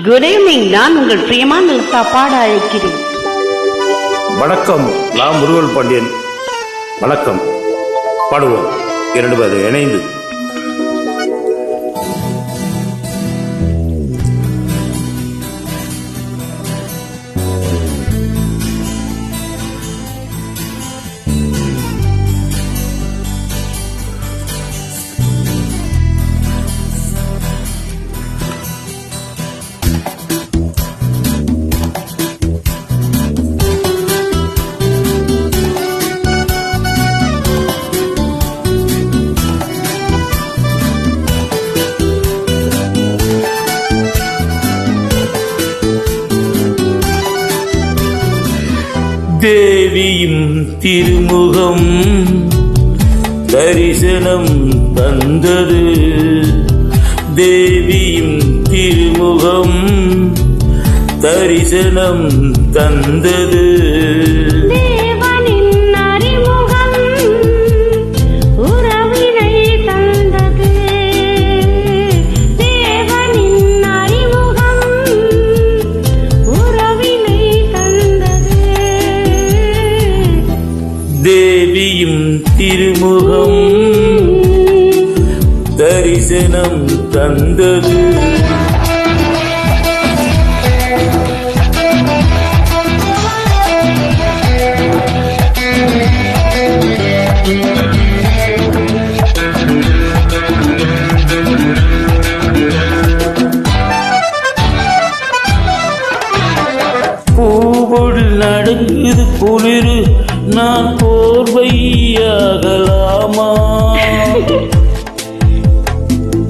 Good evening. நான் உங்கள் பிரியமான லதா பாட அழைக்கிறேன். வணக்கம், நான் முருகன் பாண்டியன். வணக்கம், பாடுவோம் 2 பேர் இணைந்து. தேவியும் திருமுகம் தரிசனம் தந்தது. தேவியும் திருமுகம் தரிசனம் தந்தது. தேவியும் திருமுகம் தரிசனம் தந்தது. பூவோடு நடங்குது குளிரு, நான் போர்வையாகலாமா?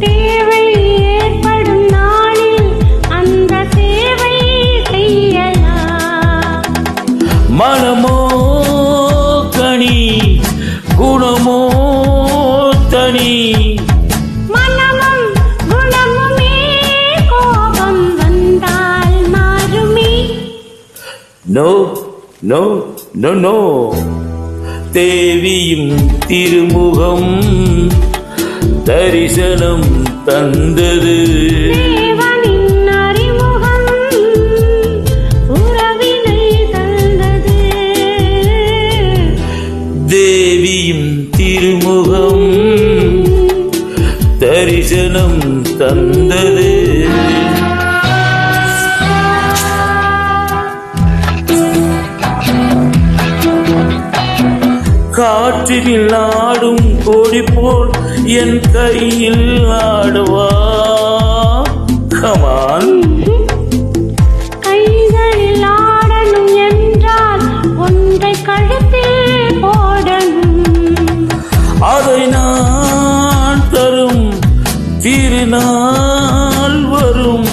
தேவை ஏற்படும் நாளில் அந்த சேவை செய்யலாம். மனமோ கனி, குணமோ தனி. மனமும் குணமுமே கோபம் வந்தால் மாறுமே. No no no no. தேவியும் திருமுகம் தரிசனம் தந்தது. தேவனின் அறிமுகம் உறவினை தந்தது. தேவியும் திருமுகம் தரிசனம் தந்தது. காற்றில் ஆடும் கொடி போல் என் கையில் ஆடுவா. கமான். கைகளில் ஆடணும் என்றால் ஒன்றை கழுத்தில் போடணும். அதை நான் தரும் திருநாள் வரும்.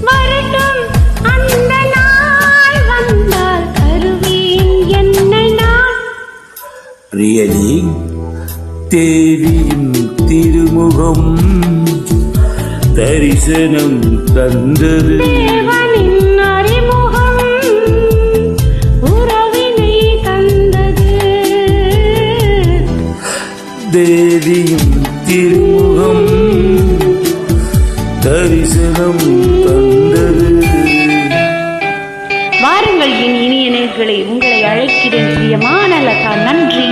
வரட்டும் அந்த நாள் வந்தால் கருவேன் என்னை நான். ரியலி. தேவியும் திருமுகம் தரிசனம் தந்தது. தேவனின் அறிமுகம் உறவினை தந்தது. தேவியும் திருமுகம் தரிசனம் தந்தது. வாருங்கள் என் இனிய நேயர்களே, உங்களை அழைக்கிறேன் பிரியமான லதா. நன்றி.